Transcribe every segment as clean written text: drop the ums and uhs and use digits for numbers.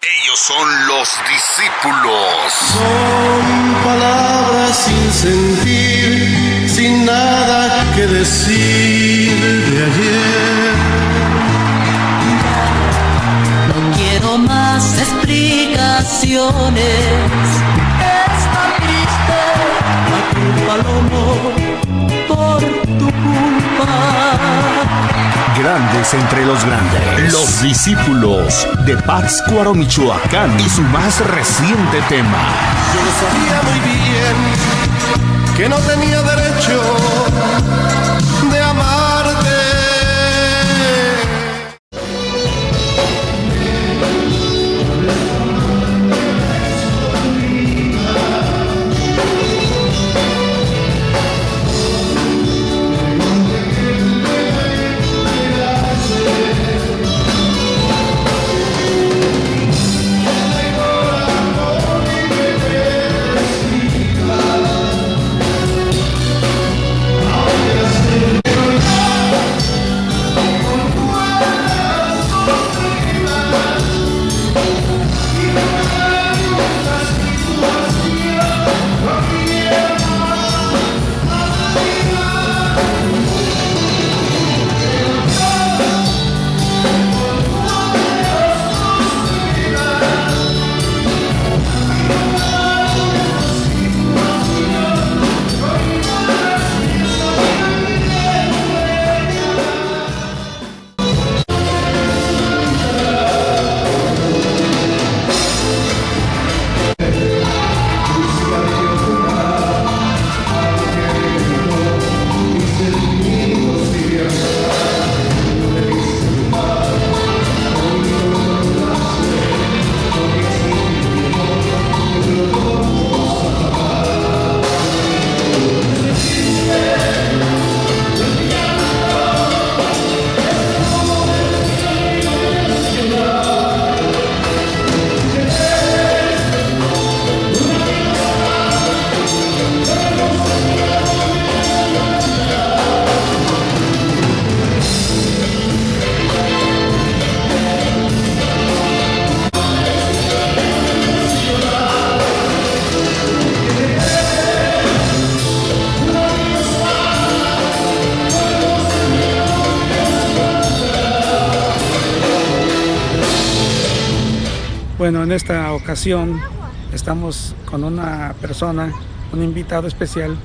Ellos son los discípulos. Son palabras sin sentir, sin nada que decir de ayer. No quiero más explicaciones. Está triste a tu palomo por tu culpa. Grandes entre los grandes. Los discípulos de Pátzcuaro, Michoacán, y su más reciente tema. Yo lo sabía muy bien que no tenía derecho de amarte. Bueno, en esta ocasión estamos con una persona, un invitado especial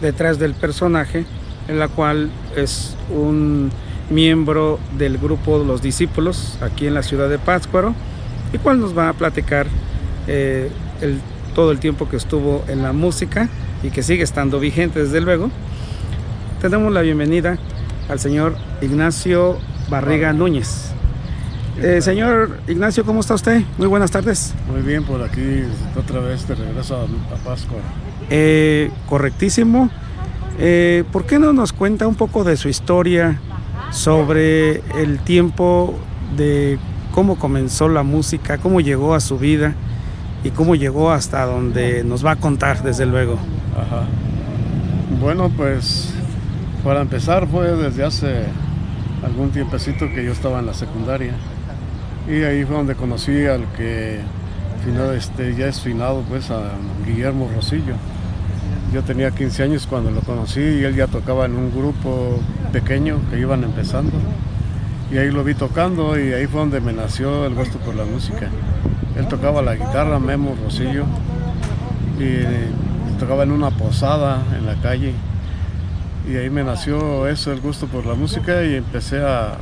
detrás del personaje, en la cual es un miembro del grupo Los Discípulos aquí en la ciudad de Pátzcuaro, y cual nos va a platicar todo el tiempo que estuvo en la música y que sigue estando vigente desde luego. Tenemos la bienvenida al señor Ignacio Barriga Núñez. Señor Ignacio, ¿cómo está usted? Muy buenas tardes. Muy bien, por aquí otra vez de regreso a Pátzcuaro. Correctísimo. ¿Por qué no nos cuenta un poco de su historia sobre el tiempo de cómo comenzó la música, cómo llegó a su vida y cómo llegó hasta donde nos va a contar, desde luego? Ajá. Bueno, pues para empezar fue desde hace algún tiempecito que yo estaba en la secundaria. Y ahí fue donde conocí al que ya es finado, pues, a Guillermo Rosillo. Yo tenía 15 años cuando lo conocí y él ya tocaba en un grupo pequeño que iban empezando. Y ahí lo vi tocando y ahí fue donde me nació el gusto por la música. Él tocaba la guitarra, Memo Rosillo, y tocaba en una posada en la calle. Y ahí me nació eso, el gusto por la música, y empecé a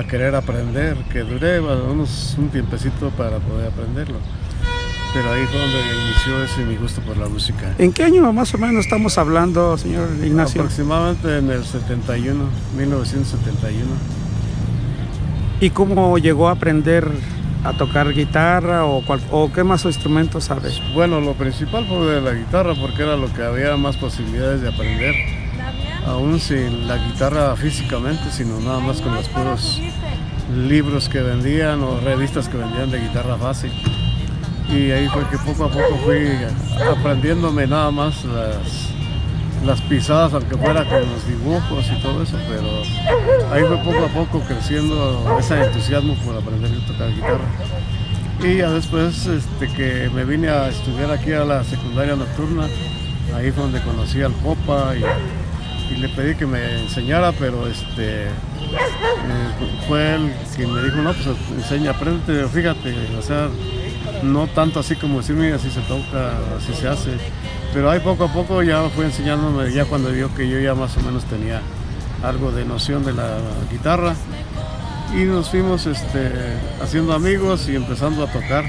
querer aprender, que duré un tiempecito para poder aprenderlo. Pero ahí fue donde inició mi gusto por la música. ¿En qué año más o menos estamos hablando, señor Ignacio? Aproximadamente en el 1971. ¿Y cómo llegó a aprender a tocar guitarra o qué más instrumentos sabe? Bueno, lo principal fue de la guitarra, porque era lo que había más posibilidades de aprender. Aún sin la guitarra físicamente, sino nada más con los puros libros que vendían o revistas que vendían de guitarra fácil. Y ahí fue que poco a poco fui aprendiéndome nada más las pisadas, aunque fuera con los dibujos y todo eso, pero ahí fue poco a poco creciendo ese entusiasmo por aprender a tocar guitarra. Y ya después que me vine a estudiar aquí a la secundaria nocturna, ahí fue donde conocí al Copa y le pedí que me enseñara, pero fue él quien me dijo, no, pues enseña, apréndete, fíjate, o sea, no tanto así como decir, mira, así se toca, así se hace, pero ahí poco a poco ya fue enseñándome, ya cuando vio que yo ya más o menos tenía algo de noción de la guitarra, y nos fuimos haciendo amigos y empezando a tocar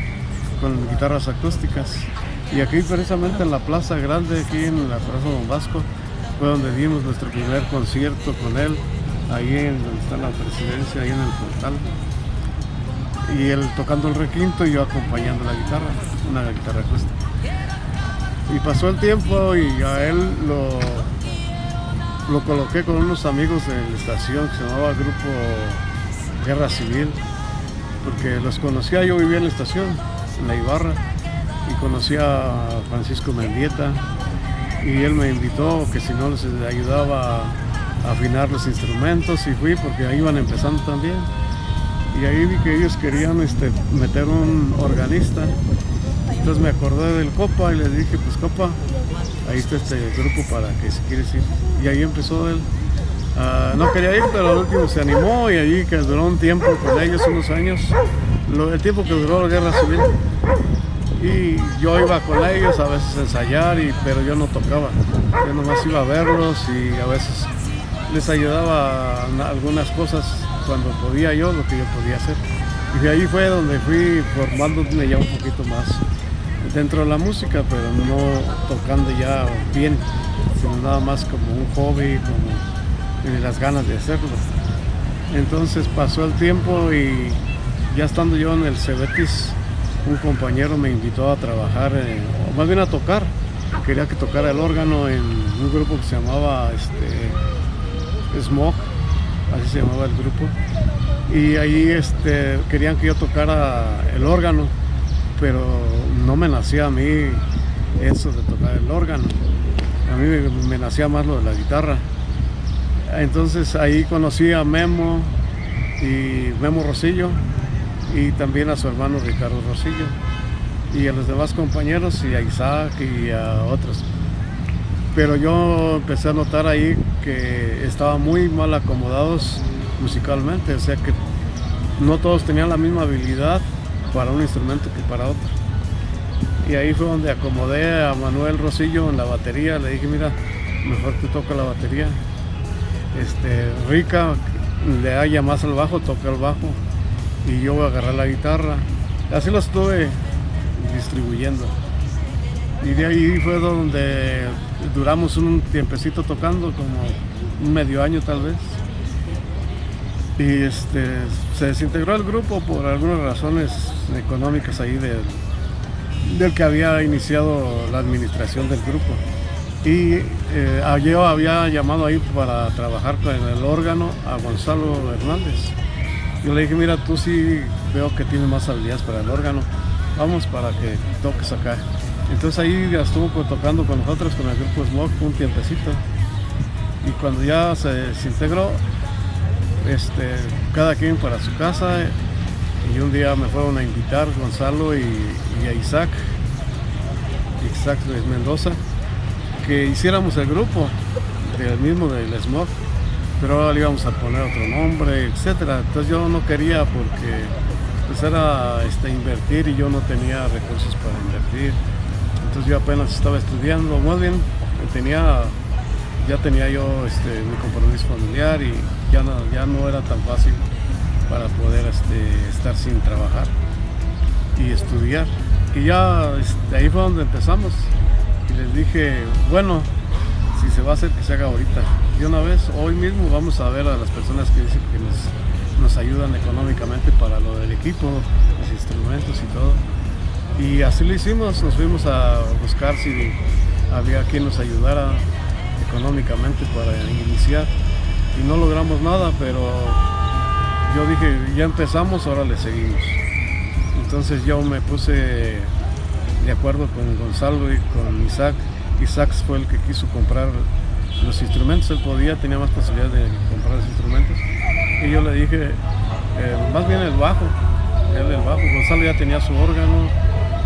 con guitarras acústicas. Y aquí precisamente en la Plaza Grande, aquí en la Plaza Don Vasco, fue donde dimos nuestro primer concierto con él, ahí donde está la presidencia, ahí en el portal. Y él tocando el requinto y yo acompañando la guitarra, una guitarra acústica. Y pasó el tiempo y a él lo coloqué con unos amigos de la estación que se llamaba Grupo Guerra Civil, porque los conocía, yo vivía en la estación, en la Ibarra, y conocí a Francisco Mendieta, y él me invitó que si no les ayudaba a afinar los instrumentos, y fui porque ahí iban empezando también. Y ahí vi que ellos querían meter un organista, entonces me acordé del Copa y les dije, pues Copa, ahí está este grupo para que si quieres ir. Y ahí empezó él. No quería ir, pero al último se animó y allí que duró un tiempo con ellos, unos años, el tiempo que duró la Guerra Civil. Y yo iba con ellos a veces a ensayar, pero yo no tocaba. Yo nomás iba a verlos y a veces les ayudaba a algunas cosas cuando podía yo, lo que yo podía hacer. Y de ahí fue donde fui formándome ya un poquito más dentro de la música, pero no tocando ya bien, sino nada más como un hobby, como las ganas de hacerlo. Entonces pasó el tiempo y ya estando yo en el Cebetis, un compañero me invitó a trabajar, o más bien a tocar. Quería que tocara el órgano en un grupo que se llamaba Smog, así se llamaba el grupo. Y ahí querían que yo tocara el órgano, pero no me nacía a mí eso de tocar el órgano. A mí me nacía más lo de la guitarra. Entonces ahí conocí a Memo Rosillo y también a su hermano Ricardo Rosillo y a los demás compañeros y a Isaac y a otros. Pero yo empecé a notar ahí que estaban muy mal acomodados musicalmente, o sea que no todos tenían la misma habilidad para un instrumento que para otro. Y ahí fue donde acomodé a Manuel Rosillo en la batería, le dije, mira, mejor tú toca la batería. Rica le haya más al bajo, toca el bajo y yo voy a agarrar la guitarra. Así lo estuve distribuyendo. Y de ahí fue donde duramos un tiempecito tocando, como un medio año tal vez. Y se desintegró el grupo por algunas razones económicas ahí del que había iniciado la administración del grupo. Y yo había llamado ahí para trabajar con el órgano a Gonzalo Hernández. Yo le dije, mira, tú sí veo que tienes más habilidades para el órgano, vamos para que toques acá. Entonces ahí ya estuvo tocando con nosotros, con el grupo Smog, un tiempecito. Y cuando ya se desintegró, cada quien para su casa. Y un día me fueron a invitar Gonzalo y a Isaac Mendoza, que hiciéramos el grupo del Smog, pero ahora le íbamos a poner otro nombre, etcétera. Entonces yo no quería porque pues era invertir y yo no tenía recursos para invertir. Entonces yo apenas estaba estudiando, más bien ya tenía yo mi compromiso familiar y ya no era tan fácil para poder estar sin trabajar y estudiar. Y ya ahí fue donde empezamos. Y les dije, bueno, si se va a hacer, que se haga ahorita. Y una vez, hoy mismo, vamos a ver a las personas que dicen que nos ayudan económicamente para lo del equipo, los instrumentos y todo. Y así lo hicimos, nos fuimos a buscar si había quien nos ayudara económicamente para iniciar. Y no logramos nada, pero yo dije, ya empezamos, ahora le seguimos. Entonces yo me puse de acuerdo con Gonzalo y con Isaac. Isaac fue el que quiso comprar los instrumentos, él tenía más posibilidad de comprar los instrumentos. Y yo le dije, más bien el bajo él el bajo. Gonzalo ya tenía su órgano,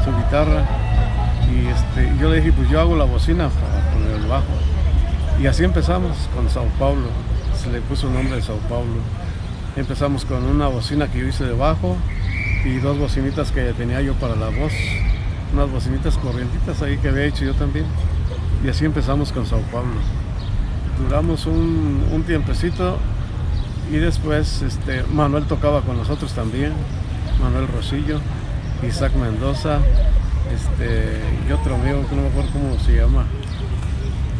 su guitarra, y yo le dije, pues yo hago la bocina para poner el bajo. Y así empezamos con Sao Paulo, se le puso el nombre de Sao Paulo. Empezamos con una bocina que yo hice de bajo y 2 bocinitas que tenía yo para la voz, unas bocinitas corrientitas ahí que había hecho yo también. Y así empezamos con Sao Paulo. Duramos un tiempecito y después Manuel tocaba con nosotros también, Manuel Rosillo, Isaac Mendoza, y otro amigo que no me acuerdo cómo se llama,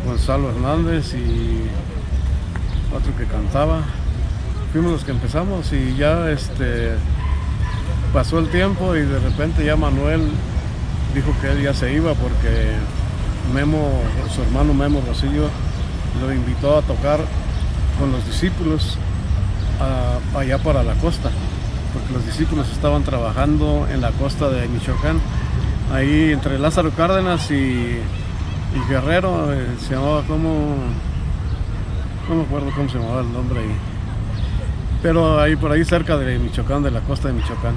Gonzalo Hernández, y otro que cantaba. Fuimos los que empezamos y ya pasó el tiempo y de repente ya Manuel dijo que él ya se iba porque Memo, su hermano Memo Rosillo, lo invitó a tocar con los discípulos allá para la costa, porque los discípulos estaban trabajando en la costa de Michoacán, ahí entre Lázaro Cárdenas y Guerrero, se llamaba no me acuerdo cómo se llamaba el nombre ahí, pero ahí por ahí cerca de Michoacán, de la costa de Michoacán.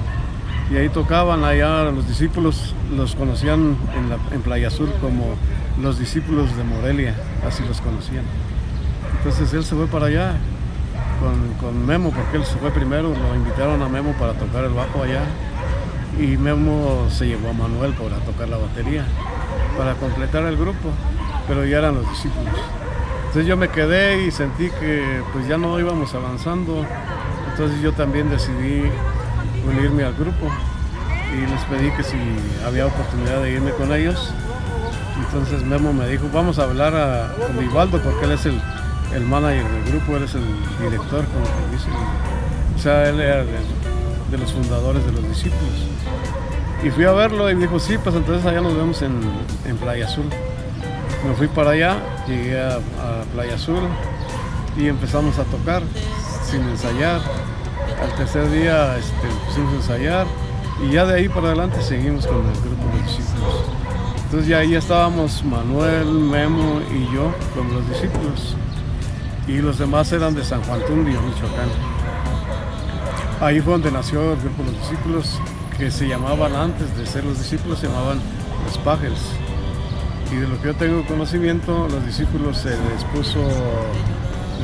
Y ahí tocaban, allá los discípulos los conocían en Playa Azul como los discípulos de Morelia, así los conocían. Entonces él se fue para allá con Memo, porque él se fue primero, lo invitaron a Memo para tocar el bajo allá, y Memo se llevó a Manuel para tocar la batería, para completar el grupo, pero ya eran los discípulos. Entonces yo me quedé y sentí que pues ya no íbamos avanzando, entonces yo también decidí unirme al grupo y les pedí que si había oportunidad de irme con ellos. Entonces Memo me dijo, vamos a hablar con Vivaldo, porque él es el manager del grupo, él es el director, como que dice. O sea, él era de los fundadores de los discípulos. Y fui a verlo y me dijo, sí, pues entonces allá nos vemos en Playa Azul. Me fui para allá, llegué a Playa Azul y empezamos a tocar sin ensayar. Al tercer día pusimos a ensayar y ya de ahí para adelante seguimos con el grupo de discípulos. Entonces ya ahí estábamos Manuel, Memo y yo con los discípulos, y los demás eran de San Juan Tundio, Michoacán. Ahí fue donde nació el grupo de los discípulos, que se llamaban, antes de ser los discípulos, se llamaban los Pájaros. Y de lo que yo tengo conocimiento, los discípulos le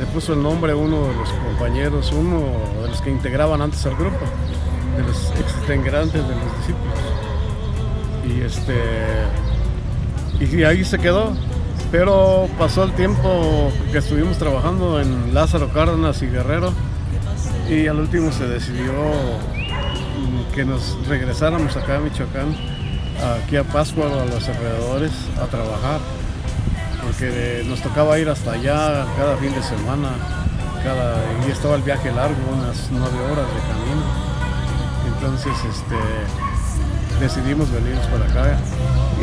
puso el nombre a uno de los compañeros, uno de los que integraban antes al grupo, de los exintegrantes de los discípulos. Y ahí se quedó, pero pasó el tiempo que estuvimos trabajando en Lázaro Cárdenas y Guerrero, y al último se decidió que nos regresáramos acá a Michoacán, aquí a Pátzcuaro, a los alrededores, a trabajar, porque nos tocaba ir hasta allá cada fin de semana, y estaba el viaje largo, unas 9 horas de camino. Entonces decidimos venirnos para acá,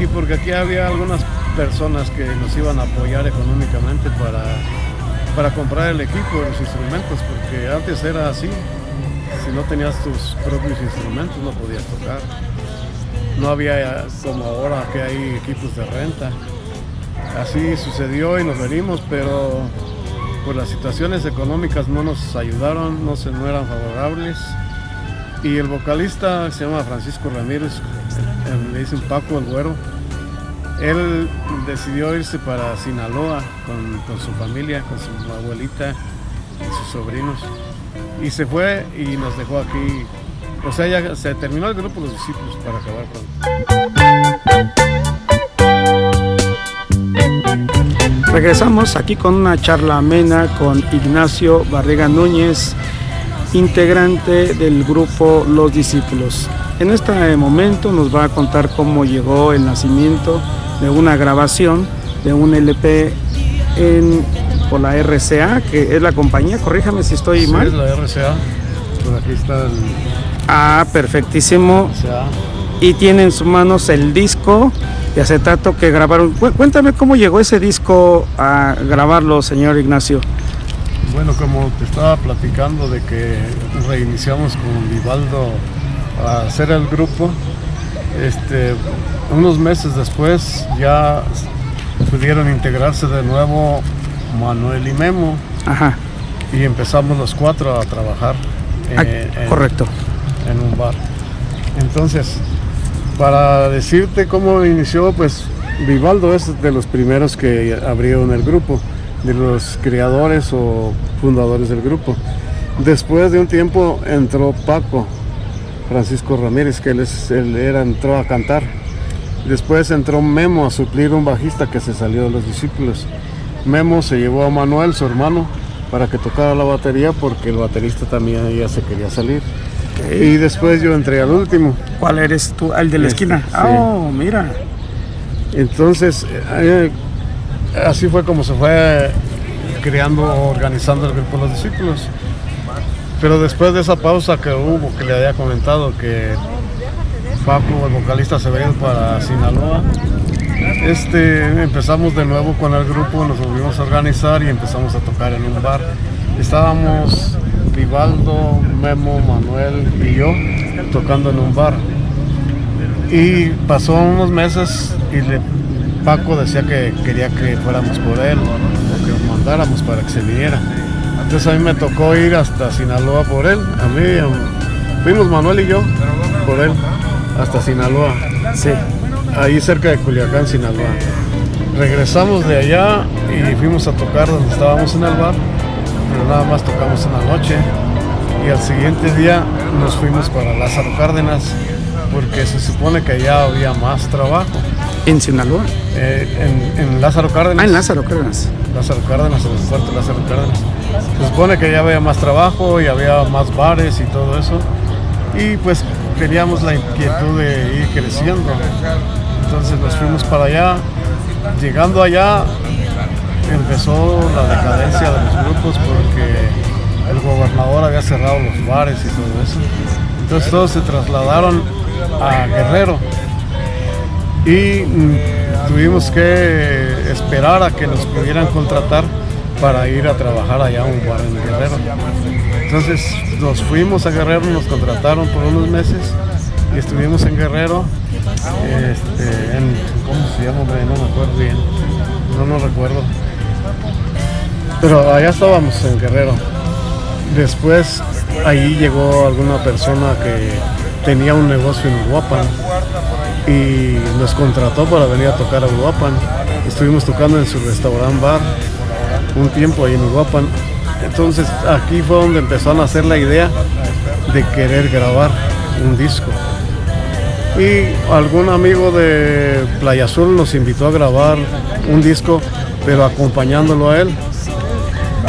y porque aquí había algunas personas que nos iban a apoyar económicamente para comprar el equipo, los instrumentos, porque antes era así, si no tenías tus propios instrumentos no podías tocar. No había como ahora que hay equipos de renta. Así sucedió y nos venimos, pero pues las situaciones económicas no nos ayudaron, no eran favorables. Y el vocalista se llama Francisco Ramírez, le dicen Paco el Güero. Él decidió irse para Sinaloa con su familia, con su abuelita y sus sobrinos. Y se fue y nos dejó aquí. O sea, ya se terminó el grupo de los discípulos para acabar con... Regresamos aquí con una charla amena con Ignacio Barriga Núñez, integrante del grupo Los Discípulos. En este momento nos va a contar cómo llegó el nacimiento de una grabación de un LP por la RCA, que es la compañía, corríjame si estoy mal. Sí, es la RCA, por aquí está el... Ah, perfectísimo. RCA. Y tiene en sus manos el disco de acetato que grabaron. Cuéntame cómo llegó ese disco a grabarlo, señor Ignacio. Bueno, como te estaba platicando de que reiniciamos con Vivaldo a hacer el grupo, unos meses después ya pudieron integrarse de nuevo Manuel y Memo. Ajá. Y empezamos los 4 a trabajar correcto. en un bar. Entonces, para decirte cómo inició, pues Vivaldo es de los primeros que abrieron el grupo, de los creadores o fundadores del grupo. Después de un tiempo entró Paco Francisco Ramírez, que entró a cantar. Después entró Memo a suplir un bajista que se salió de los Discípulos. Memo se llevó a Manuel, su hermano, para que tocara la batería, porque el baterista también ya se quería salir. Y después yo entré al último. ¿Cuál eres tú? ¿El de la esquina? Sí. Oh, mira. Entonces, así fue como se fue creando, organizando el grupo de los Discípulos. Pero después de esa pausa que hubo, que le había comentado que Paco, el vocalista, se había ido para Sinaloa, empezamos de nuevo con el grupo, nos volvimos a organizar y empezamos a tocar en un bar. Estábamos Vivaldo, Memo, Manuel y yo tocando en un bar. Y pasó unos meses y Paco decía que quería que fuéramos por él o que nos mandáramos para que se viniera. Entonces a mí me tocó ir hasta Sinaloa por él. Fuimos Manuel y yo por él hasta Sinaloa. Sí. Ahí cerca de Culiacán, Sinaloa. Regresamos de allá y fuimos a tocar donde estábamos en el bar, pero nada más tocamos en la noche. Y al siguiente día nos fuimos para Lázaro Cárdenas, porque se supone que allá había más trabajo. ¿En Sinaloa? En Lázaro Cárdenas. Ah, en Lázaro Cárdenas. Lázaro Cárdenas, en el puerto de Lázaro Cárdenas. Se supone que ya había más trabajo y había más bares y todo eso. Y pues teníamos la inquietud de ir creciendo. Entonces nos fuimos para allá. Llegando allá empezó la decadencia de los grupos porque el gobernador había cerrado los bares y todo eso. Entonces todos se trasladaron a Guerrero y tuvimos que esperar a que nos pudieran contratar para ir a trabajar allá a un bar en Guerrero. Entonces nos fuimos a Guerrero, nos contrataron por unos meses y estuvimos en Guerrero, ¿cómo se llama? No me acuerdo bien, no recuerdo. Pero allá estábamos en Guerrero. Después ahí llegó alguna persona que tenía un negocio en Uruapan y nos contrató para venir a tocar a Uruapan. Estuvimos tocando en su restaurant bar un tiempo ahí en Uruapan. Entonces aquí fue donde empezó a nacer la idea de querer grabar un disco. Y algún amigo de Playa Azul nos invitó a grabar un disco, pero acompañándolo a él,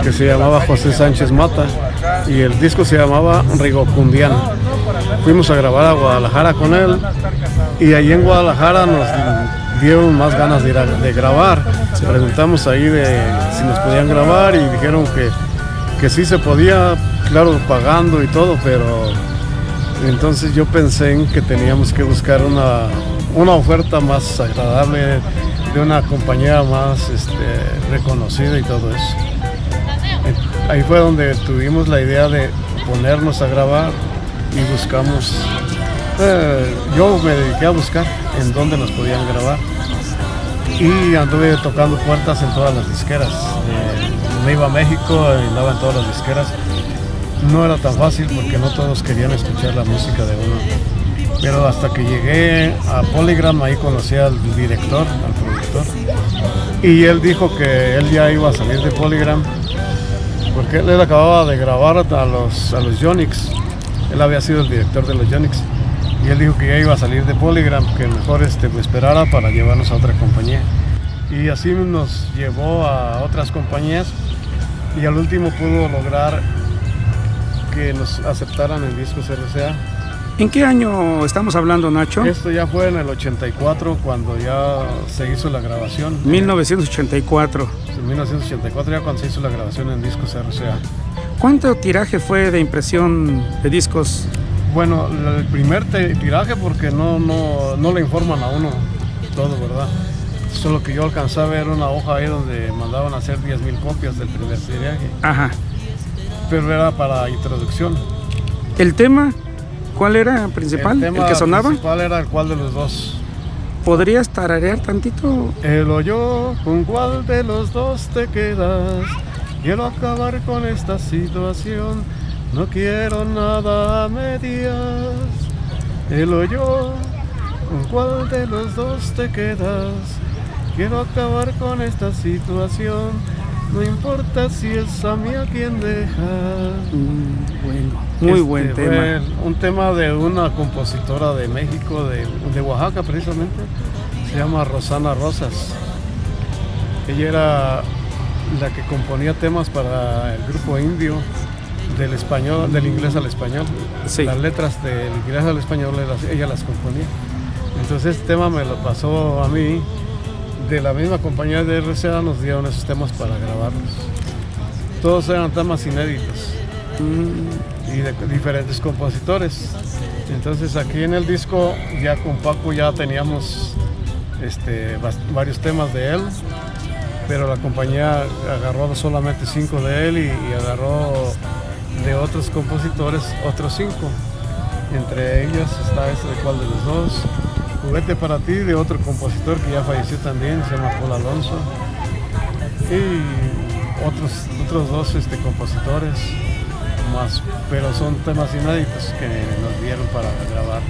que se llamaba José Sánchez Mata, y el disco se llamaba Rigocundiana. Fuimos a grabar a Guadalajara con él, y ahí en Guadalajara nos dieron más ganas de grabar. Preguntamos ahí si nos podían grabar y dijeron que sí se podía, claro, pagando y todo, pero entonces yo pensé en que teníamos que buscar una oferta más agradable, de una compañía más reconocida y todo eso. Ahí fue donde tuvimos la idea de ponernos a grabar y buscamos, yo me dediqué a buscar en dónde nos podían grabar y anduve tocando puertas en todas las disqueras. Me iba a México y andaba en todas las disqueras. No era tan fácil porque no todos querían escuchar la música de uno. Pero hasta que llegué a Polygram, ahí conocí al director, al productor. Y él dijo que él ya iba a salir de Polygram porque él acababa de grabar a los Yonix. Él había sido el director de los Yonix. Y él dijo que ya iba a salir de Polygram, que mejor esperara para llevarnos a otra compañía. Y así nos llevó a otras compañías y al último pudo lograr que nos aceptaran en Discos RCA. ¿En qué año estamos hablando, Nacho? Esto ya fue en el 84 cuando ya se hizo la grabación. 1984. En 1984 ya cuando se hizo la grabación en Discos RCA. ¿Cuánto tiraje fue de impresión de discos? Bueno, el primer tiraje, porque no le informan a uno todo, ¿verdad? Solo que yo alcancé a ver una hoja ahí donde mandaban a hacer 10,000 copias del primer tiraje. Ajá. Pero era para introducción. ¿El tema? ¿Cuál era principal? ¿El que sonaba? El principal era el cuál de los dos. ¿Podrías tararear tantito? Él o yo, ¿con cuál de los dos te quedas? Quiero acabar con esta situación, no quiero nada a medias. él o yo, ¿con cuál de los dos te quedas? Quiero acabar con esta situación, no importa si es a mí a quien dejar. Bueno, muy buen tema. Fue un tema de una compositora de México, de Oaxaca precisamente, se llama Rosana Rosas. Ella era la que componía temas para el grupo indio, del español, del inglés al español. Sí. Las letras del inglés al español ella las componía. Entonces este tema me lo pasó a mí. De la misma compañía de RCA nos dieron esos temas para grabarlos. Todos eran temas inéditos y de diferentes compositores. Entonces aquí en el disco ya con Paco ya teníamos varios temas de él, pero la compañía agarró solamente 5 de él y agarró de otros compositores otros 5. Entre ellos está ese de cuál de los dos. Juguete para ti, de otro compositor que ya falleció también, se llama Paul Alonso. Y otros dos compositores más, pero son temas inéditos que nos dieron para grabar.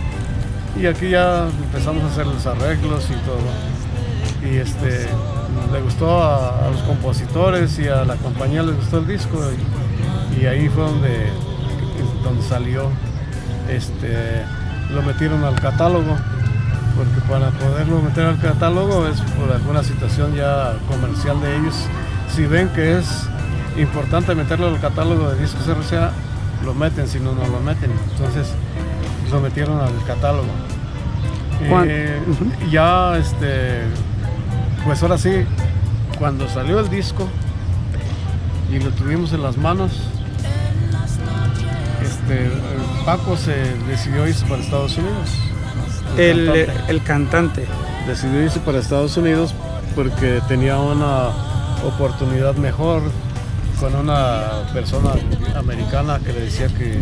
Y aquí ya empezamos a hacer los arreglos y todo. Y le gustó a los compositores y a la compañía les gustó el disco. Y ahí fue donde salió. Lo metieron al catálogo. Porque para poderlo meter al catálogo es por alguna situación ya comercial de ellos. Si ven que es importante meterlo al catálogo de discos RCA, lo meten, si no, no lo meten. Entonces lo metieron al catálogo. Ya, pues ahora sí, cuando salió el disco y lo tuvimos en las manos, Paco se decidió irse para Estados Unidos. El cantante decidió irse para Estados Unidos porque tenía una oportunidad mejor con una persona americana que le decía que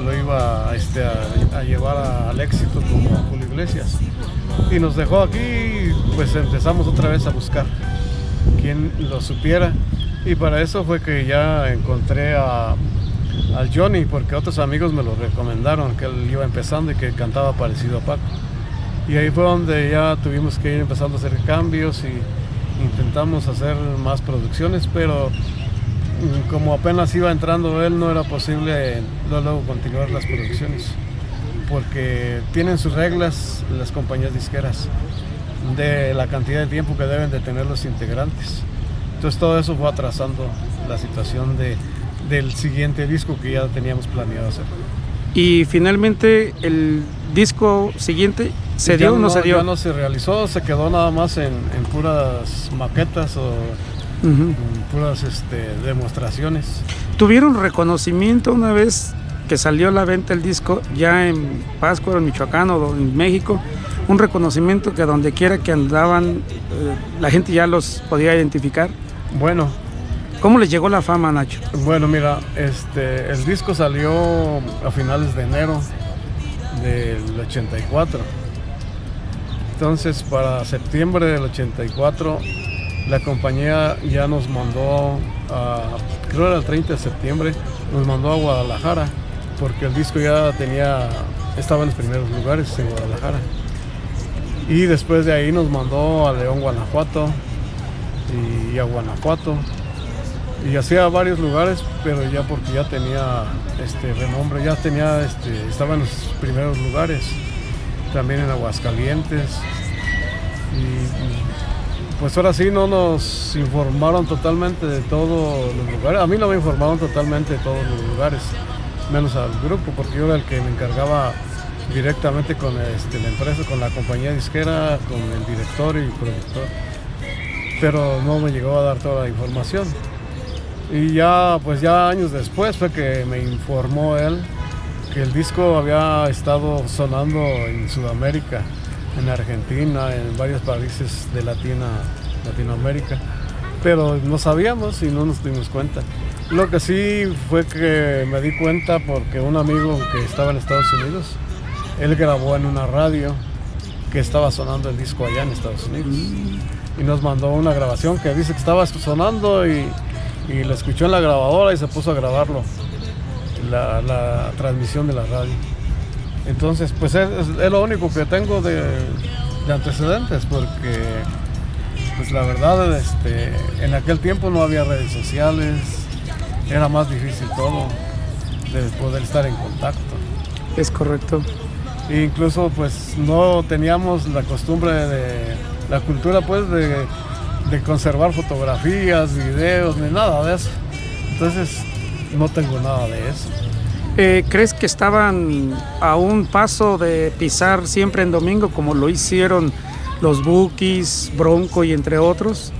lo iba a llevar al éxito como a Julio Iglesias. Y nos dejó aquí, pues empezamos otra vez a buscar quien lo supiera. Y para eso fue que ya encontré al Johnny, porque otros amigos me lo recomendaron, que él iba empezando y que cantaba parecido a Paco. Y ahí fue donde ya tuvimos que ir empezando a hacer cambios y intentamos hacer más producciones, pero como apenas iba entrando él, no era posible luego continuar las producciones, porque tienen sus reglas las compañías disqueras de la cantidad de tiempo que deben de tener los integrantes. Entonces todo eso fue atrasando la situación del siguiente disco que ya teníamos planeado hacer. Y finalmente el disco siguiente ¿se dio o no se dio? Ya no se realizó, se quedó nada más en puras maquetas o puras demostraciones. ¿Tuvieron reconocimiento una vez que salió a la venta el disco ya en Pátzcuaro, en Michoacán o en México? Un reconocimiento que donde quiera que andaban la gente ya los podía identificar. Bueno, ¿cómo les llegó la fama, Nacho? Bueno, mira, el disco salió a finales de enero del 84. Entonces, para septiembre del 84, la compañía ya nos mandó, creo era el 30 de septiembre, nos mandó a Guadalajara, porque el disco ya estaba en los primeros lugares en Guadalajara. Y después de ahí nos mandó a León, Guanajuato, y a Guanajuato. Y hacía varios lugares, pero ya porque ya tenía renombre, ya tenía estaba en los primeros lugares, también en Aguascalientes. Y pues ahora sí no nos informaron totalmente de todos los lugares. A mí no me informaron totalmente de todos los lugares, menos al grupo, porque yo era el que me encargaba directamente con la empresa, con la compañía disquera, con el director y productor. Pero no me llegó a dar toda la información. Y ya años después fue que me informó él que el disco había estado sonando en Sudamérica, en Argentina, en varios países de Latinoamérica, pero no sabíamos y no nos dimos cuenta. Lo que sí fue que me di cuenta porque un amigo que estaba en Estados Unidos, él grabó en una radio que estaba sonando el disco allá en Estados Unidos y nos mandó una grabación que dice que estaba sonando y lo escuchó en la grabadora y se puso a grabarlo, la transmisión de la radio. Entonces, pues es lo único que tengo de antecedentes, porque pues la verdad, en aquel tiempo no había redes sociales, era más difícil todo de poder estar en contacto. Es correcto. E incluso pues no teníamos la costumbre de la cultura pues de conservar fotografías, videos, ni nada de eso. Entonces no tengo nada de eso. ¿Crees que estaban a un paso de pisar siempre en domingo como lo hicieron los Bukis, Bronco y entre otros?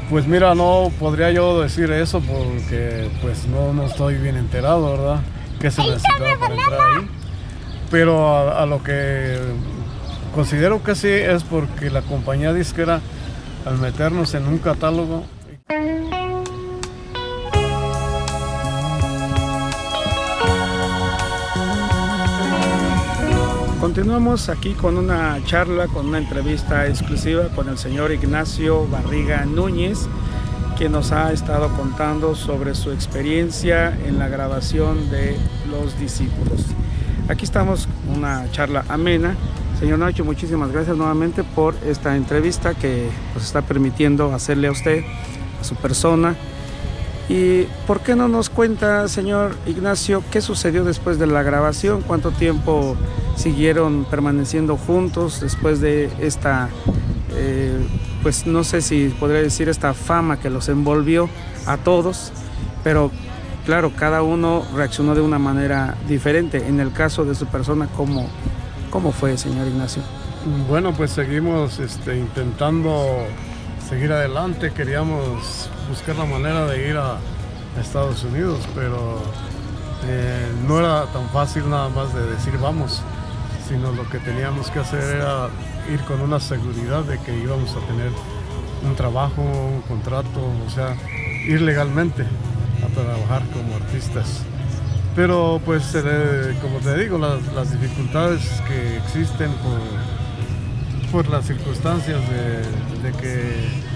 Pues mira, no podría yo decir eso porque pues no estoy bien enterado, ¿verdad? ¿Qué se necesitaba para entrar ahí? Pero a lo que considero que sí es porque la compañía disquera, al meternos en un catálogo, Continuamos aquí con una charla, con una entrevista exclusiva con el señor Ignacio Barriga Núñez, que nos ha estado contando sobre su experiencia en la grabación de Los Discípulos. Aquí estamos, una charla amena. Señor Nacho, muchísimas gracias nuevamente por esta entrevista que nos está permitiendo hacerle a usted, a su persona. ¿Y por qué no nos cuenta, señor Ignacio, qué sucedió después de la grabación? ¿Cuánto tiempo siguieron permaneciendo juntos después de esta, pues no sé si podría decir esta fama que los envolvió a todos? Pero claro, cada uno reaccionó de una manera diferente. En el caso de su persona, ¿cómo fue, señor Ignacio? Bueno, pues seguimos intentando seguir adelante. Queríamos buscar la manera de ir a Estados Unidos, pero no era tan fácil nada más de decir vamos, sino lo que teníamos que hacer era ir con una seguridad de que íbamos a tener un trabajo, un contrato, o sea, ir legalmente a trabajar como artistas. Pero pues como te digo, las dificultades que existen por las circunstancias de que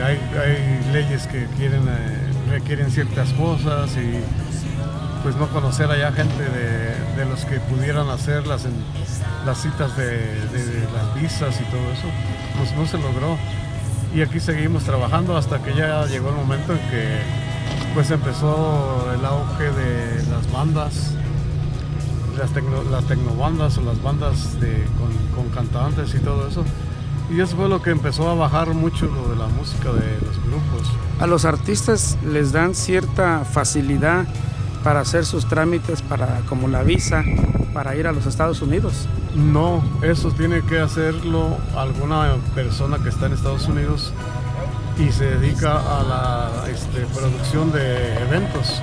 hay leyes que requieren ciertas cosas y pues no conocer allá gente de los que pudieran hacer las citas de las visas y todo eso, pues no se logró. Y aquí seguimos trabajando hasta que ya llegó el momento en que pues empezó el auge de las bandas, las tecnobandas o las bandas con cantantes y todo eso. Y eso fue lo que empezó a bajar mucho lo de la música de los grupos. ¿A los artistas les dan cierta facilidad para hacer sus trámites, como la visa, para ir a los Estados Unidos? No, eso tiene que hacerlo alguna persona que está en Estados Unidos y se dedica a la producción de eventos.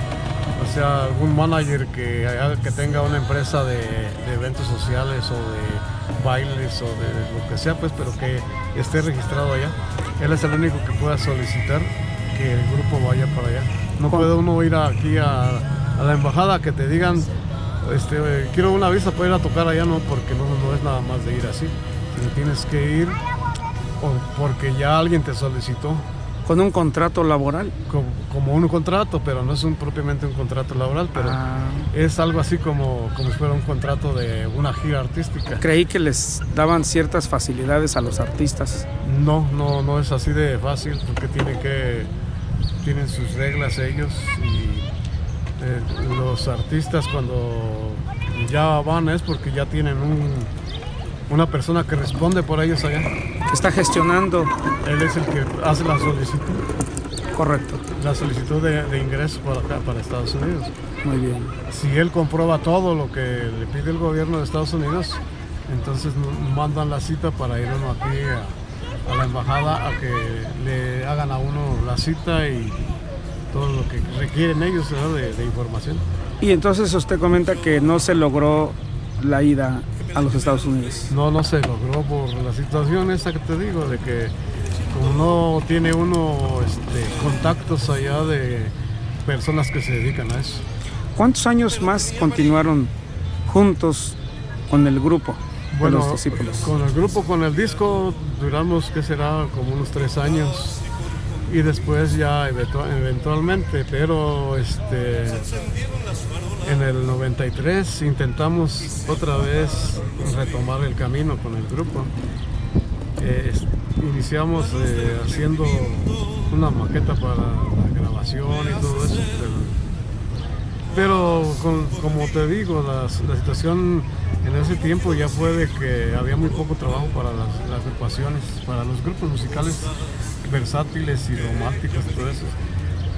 O sea, algún manager que tenga una empresa de eventos sociales o de bailes o de lo que sea, pues, pero que esté registrado allá. Él es el único que pueda solicitar que el grupo vaya para allá. No puede uno ir aquí a la embajada que te digan, quiero una visa para ir a tocar allá, no, porque no es nada más de ir así, sino tienes que ir porque ya alguien te solicitó. ¿Con un contrato laboral? Como un contrato, pero no es propiamente un contrato laboral, pero es algo así como si fuera un contrato de una gira artística. Creí que les daban ciertas facilidades a los artistas. No es así de fácil, porque tienen sus reglas ellos, y los artistas cuando ya van es porque ya tienen una persona que responde por ellos allá. Que está gestionando. Él es el que hace la solicitud. Correcto. La solicitud de ingreso para acá, para Estados Unidos. Muy bien. Si él comprueba todo lo que le pide el gobierno de Estados Unidos, entonces mandan la cita para ir uno aquí a la embajada a que le hagan a uno la cita y todo lo que requieren ellos, ¿no? de información. Y entonces usted comenta que no se logró la ida a los Estados Unidos. No se logró por la situación esa que te digo, de que como no tiene uno contactos allá de personas que se dedican a eso. ¿Cuántos años más continuaron juntos con el grupo? Bueno, Los Discípulos. Con el grupo, con el disco, duramos, ¿qué será? Como unos 3 años. Y después ya eventualmente, pero En el 93 intentamos otra vez retomar el camino con el grupo. Iniciamos haciendo una maqueta para la grabación y todo eso, pero como te digo, la situación en ese tiempo ya fue de que había muy poco trabajo para las agrupaciones, para los grupos musicales versátiles y románticos y todo eso.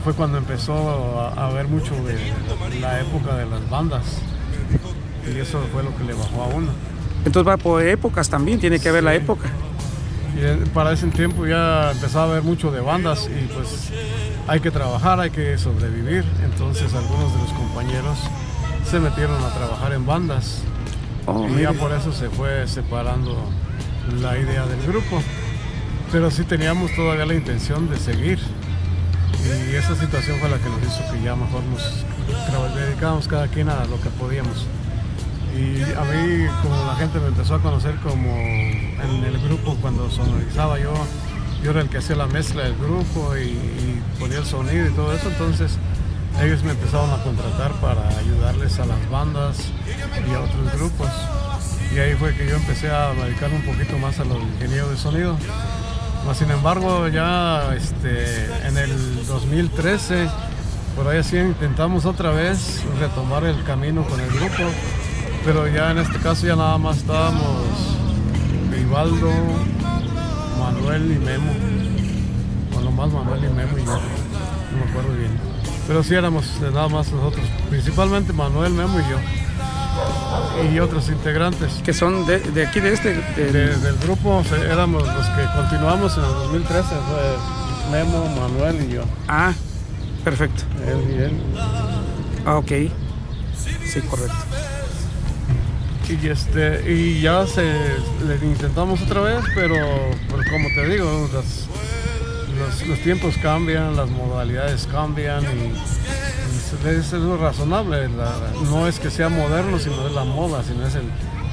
Fue cuando empezó a haber mucho de la época de las bandas, y eso fue lo que le bajó a uno. Entonces va por épocas también, tiene que haber la época. Y para ese tiempo ya empezaba a haber mucho de bandas y pues hay que trabajar, hay que sobrevivir. Entonces algunos de los compañeros se metieron a trabajar en bandas y ya por eso se fue separando la idea del grupo. Pero sí teníamos todavía la intención de seguir, y esa situación fue la que nos hizo que ya mejor nos dedicábamos cada quien a lo que podíamos. Y a mí, como la gente me empezó a conocer como en el grupo, cuando sonorizaba yo era el que hacía la mezcla del grupo y ponía el sonido y todo eso, entonces ellos me empezaron a contratar para ayudarles a las bandas y a otros grupos. Y ahí fue que yo empecé a dedicarme un poquito más a los ingenieros de sonido. Sin embargo, ya en el 2013, por ahí sí intentamos otra vez retomar el camino con el grupo, pero ya en este caso ya nada más estábamos Vivaldo, Manuel y Memo, o nomás Manuel y Memo y yo, no me acuerdo bien, pero sí éramos nada más nosotros, principalmente Manuel, Memo y yo, y otros integrantes. Que son de aquí, del grupo, éramos los que continuamos en el 2013, fue Memo, Manuel y yo. Ah, perfecto. Él y él. Ah, ok. Sí, correcto. Y ya le intentamos otra vez, pero como te digo, los tiempos cambian, las modalidades cambian y es lo razonable. No es que sea moderno, sino es la moda, sino es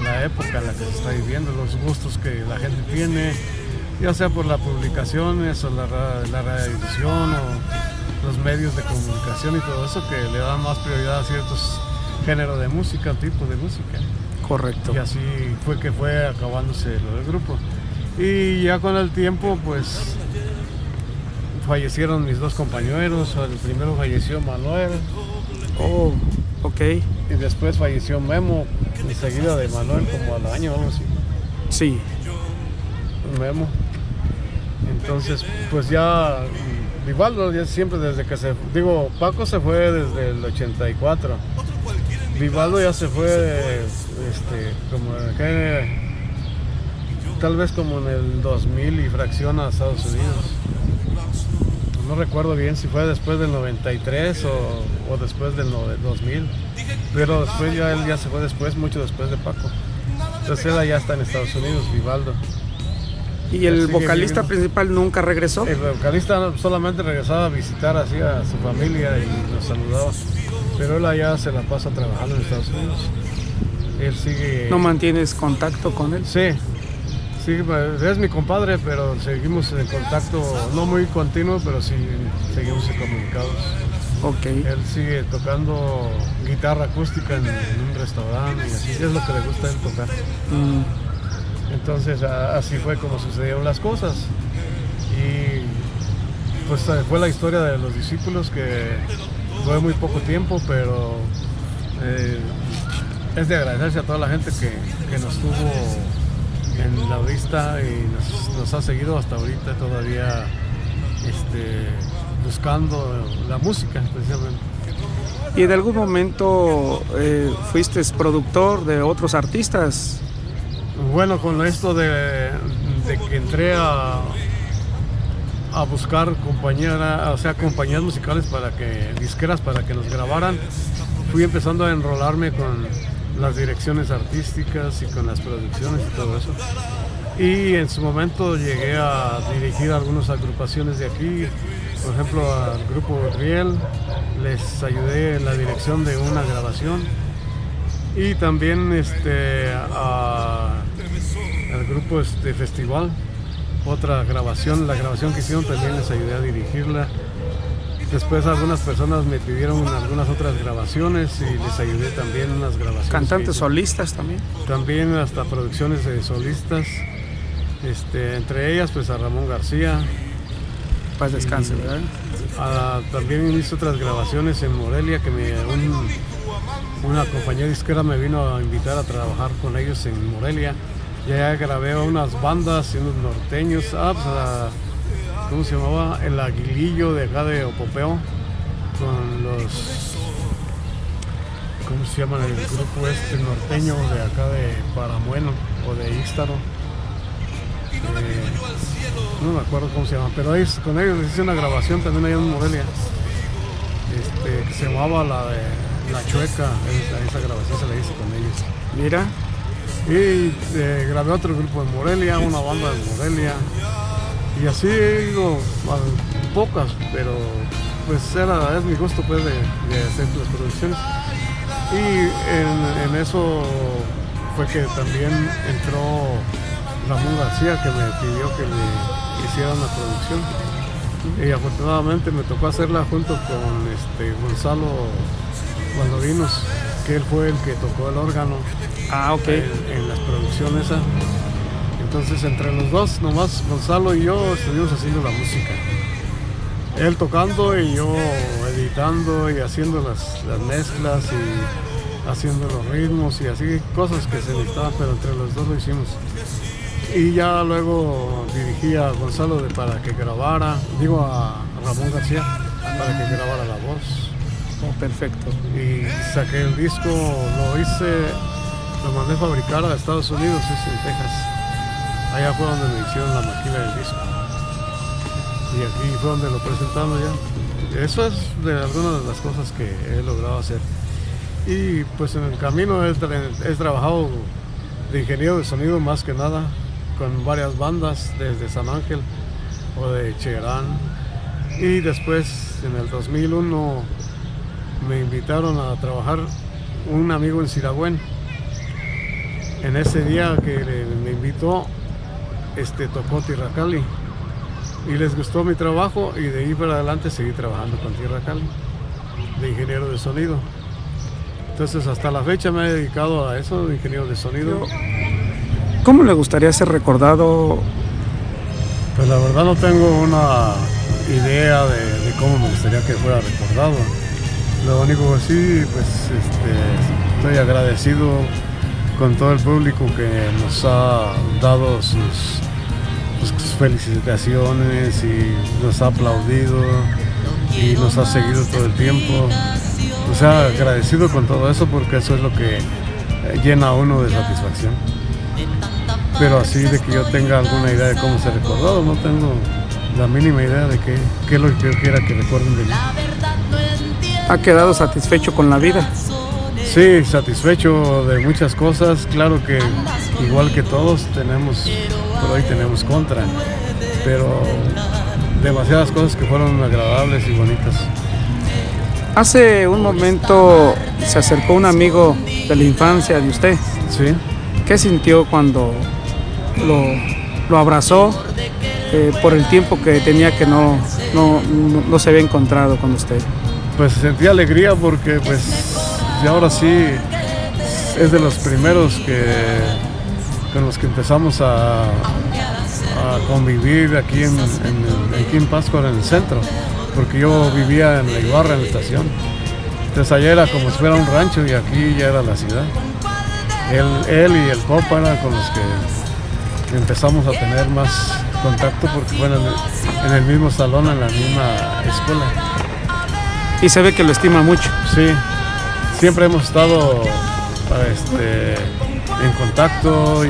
la época en la que se está viviendo, los gustos que la gente tiene, ya sea por las publicaciones o la radiodifusión o los medios de comunicación y todo eso, que le dan más prioridad a ciertos géneros de música, tipos de música. Correcto. Y así fue que fue acabándose lo del grupo. Y ya con el tiempo, pues, fallecieron mis dos compañeros. El primero falleció Manuel. Oh, ok. Y después falleció Memo, enseguida de Manuel, como al año o algo así. Sí. Memo. Entonces, pues ya, Vivaldo ya siempre desde que Paco se fue desde el 84. Vivaldo ya se fue, tal vez como en el 2000 y fracción a Estados Unidos. No recuerdo bien si fue después del 93 o después del 2000, pero después él ya se fue mucho después de Paco. Entonces él ya está en Estados Unidos, Vivaldo. ¿Y el vocalista principal nunca regresó? El vocalista solamente regresaba a visitar así a su familia y nos saludaba. Pero él allá se la pasa trabajando en Estados Unidos. Él sigue... ¿No mantienes contacto con él? Sí, es mi compadre, pero seguimos en contacto, no muy continuo, pero sí seguimos comunicados. Ok. Él sigue tocando guitarra acústica en un restaurante y así, es lo que le gusta a él tocar. Entonces así fue como sucedieron las cosas. Y pues fue la historia de los discípulos, que fue muy poco tiempo, pero es de agradecerse a toda la gente que nos tuvo en la vista y nos ha seguido hasta ahorita todavía buscando la música, precisamente. ¿Y en algún momento fuiste productor de otros artistas? Bueno, con esto de que entré a buscar compañías musicales disqueras para que nos grabaran, fui empezando a enrolarme con las direcciones artísticas y con las producciones y todo eso. Y en su momento llegué a dirigir algunas agrupaciones de aquí, por ejemplo al grupo Riel, les ayudé en la dirección de una grabación, y también al grupo Festival, otra grabación, la grabación que hicieron también les ayudé a dirigirla. Después algunas personas me pidieron algunas otras grabaciones y les ayudé también en unas grabaciones. ¿Cantantes solistas también? También hasta producciones de solistas, entre ellas pues a Ramón García. Paz descanse, ¿verdad? También hice otras grabaciones en Morelia que una compañía disquera me vino a invitar a trabajar con ellos en Morelia. Ya grabé a unas bandas y unos norteños, ¿cómo se llamaba? El Aguilillo de acá de Opopeo, con los, ¿cómo se llaman? El grupo norteño de acá de Paramueno o de Ístaro. No me acuerdo cómo se llama, pero ahí con ellos hice una grabación también allá en Morelia, que se llamaba La Chueca, esa grabación se la hice con ellos. Mira. Y grabé otro grupo en Morelia, una banda en Morelia, y así he ido a pocas, pero pues es mi gusto pues de hacer las producciones. Y en eso fue que también entró Ramón García, que me pidió que le hiciera una producción, y afortunadamente me tocó hacerla junto con Gonzalo Valdovinos, que él fue el que tocó el órgano. Ok. En las producciones esa. Entonces entre los dos, nomás Gonzalo y yo estuvimos haciendo la música, él tocando y yo editando y haciendo las mezclas y haciendo los ritmos y así, cosas que se necesitaban, pero entre los dos lo hicimos. Y ya luego dirigí a Gonzalo para que grabara, a Ramón García para que grabara la voz. Perfecto. Y saqué el disco, lo mandé a fabricar a Estados Unidos, en Texas. Allá fue donde me hicieron la maquila del disco. Y aquí fue donde lo presentamos ya. Eso es de algunas de las cosas que he logrado hacer. Y pues en el camino he trabajado de ingeniero de sonido más que nada, con varias bandas desde San Ángel o de Cherán. Y después en el 2001 me invitaron a trabajar un amigo en Siragüen. En ese día que me invitó, tocó Tierra Cali y les gustó mi trabajo, y de ahí para adelante seguí trabajando con Tierra Cali de ingeniero de sonido. Entonces hasta la fecha me he dedicado a eso, de ingeniero de sonido. ¿Cómo le gustaría ser recordado? Pues la verdad no tengo una idea de cómo me gustaría que fuera recordado. Lo único que sí, pues estoy agradecido con todo el público que nos ha dado sus felicitaciones y nos ha aplaudido y nos ha seguido todo el tiempo. O sea, agradecido con todo eso, porque eso es lo que llena a uno de satisfacción. Pero así de que yo tenga alguna idea de cómo ser recordado, no tengo la mínima idea de qué es lo que yo quiera que recuerden de mí. ¿Ha quedado satisfecho con la vida? Sí, satisfecho de muchas cosas. Claro que igual que todos por hoy tenemos contra, pero demasiadas cosas que fueron agradables y bonitas. Hace un momento se acercó un amigo de la infancia de usted. Sí. ¿Qué sintió cuando lo abrazó por el tiempo que tenía que no se había encontrado con usted? Pues sentí alegría porque pues y ahora sí es de los primeros con los que empezamos a convivir aquí en Pátzcuaro, en el centro, porque yo vivía en La Ibarra, en la estación. Entonces allá era como si fuera un rancho y aquí ya era la ciudad. Él y el Copa eran con los que empezamos a tener más contacto, porque fueron en el mismo salón, en la misma escuela. Y se ve que lo estima mucho. Sí, siempre hemos estado en contacto y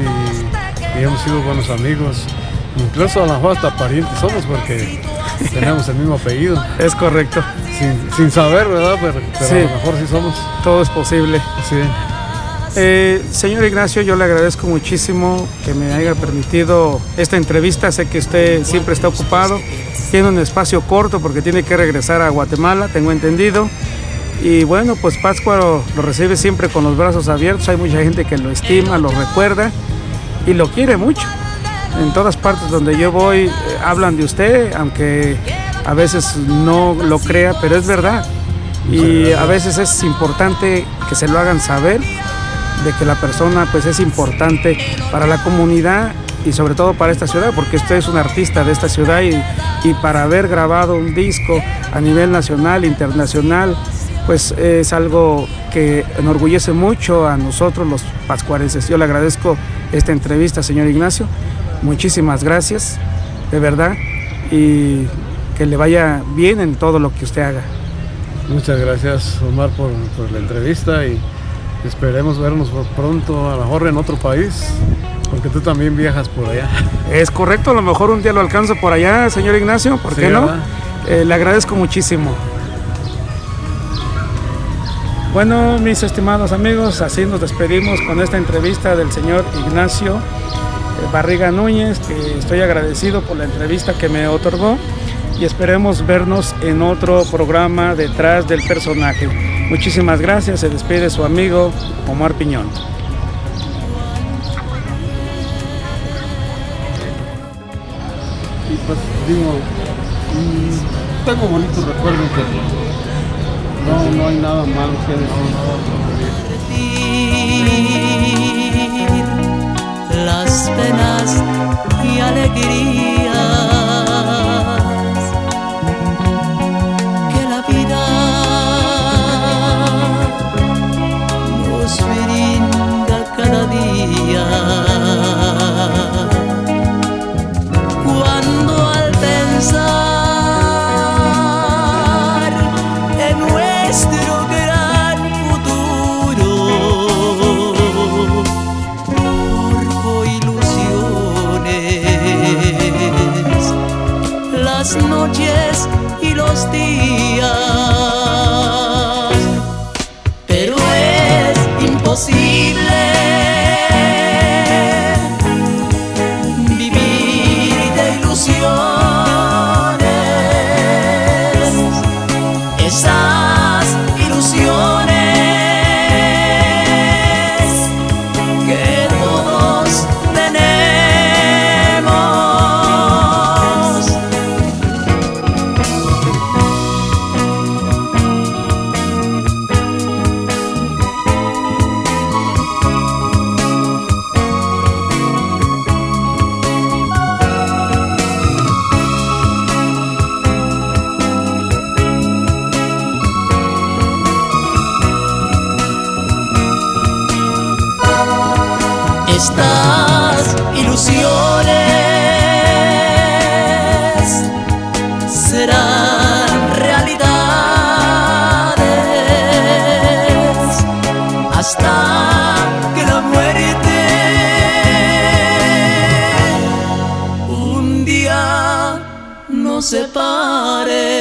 hemos sido buenos amigos. Incluso a lo mejor hasta parientes somos, porque tenemos el mismo apellido. Es correcto. Sin saber, ¿verdad? Pero sí, a lo mejor sí somos. Todo es posible. Sí. Señor Ignacio, yo le agradezco muchísimo que me haya permitido esta entrevista. Sé que usted siempre está ocupado, tiene un espacio corto porque tiene que regresar a Guatemala, tengo entendido. Y bueno, pues Pátzcuaro lo recibe siempre con los brazos abiertos. Hay mucha gente que lo estima, lo recuerda y lo quiere mucho. En todas partes donde yo voy hablan de usted, aunque a veces no lo crea, pero es verdad. Y a veces es importante que se lo hagan saber, de que la persona pues es importante para la comunidad y sobre todo para esta ciudad, porque usted es un artista de esta ciudad y para haber grabado un disco a nivel nacional, internacional, pues es algo que enorgullece mucho a nosotros los pascuarenses. Yo le agradezco esta entrevista, señor Ignacio. Muchísimas gracias, de verdad, y que le vaya bien en todo lo que usted haga. Muchas gracias, Omar, por la entrevista y esperemos vernos pronto, a lo mejor en otro país, porque tú también viajas por allá. Es correcto, a lo mejor un día lo alcanzo por allá, señor Ignacio, ¿por qué no? Le agradezco muchísimo. Bueno, mis estimados amigos, así nos despedimos con esta entrevista del señor Ignacio Barriga Núñez, que estoy agradecido por la entrevista que me otorgó y esperemos vernos en otro programa Detrás del Personaje. Muchísimas gracias, se despide su amigo Omar Piñón. Y pues digo, tengo bonitos recuerdos de no hay nada malo que decir. Las penas y alegrías que la vida nos brinda cada día. Cuando al pensar en nuestro gran futuro, forjo ilusiones, las noches y los días, pero es imposible esas ilusiones que todos tenemos. Estas ilusiones serán realidades hasta que la muerte un día nos separe.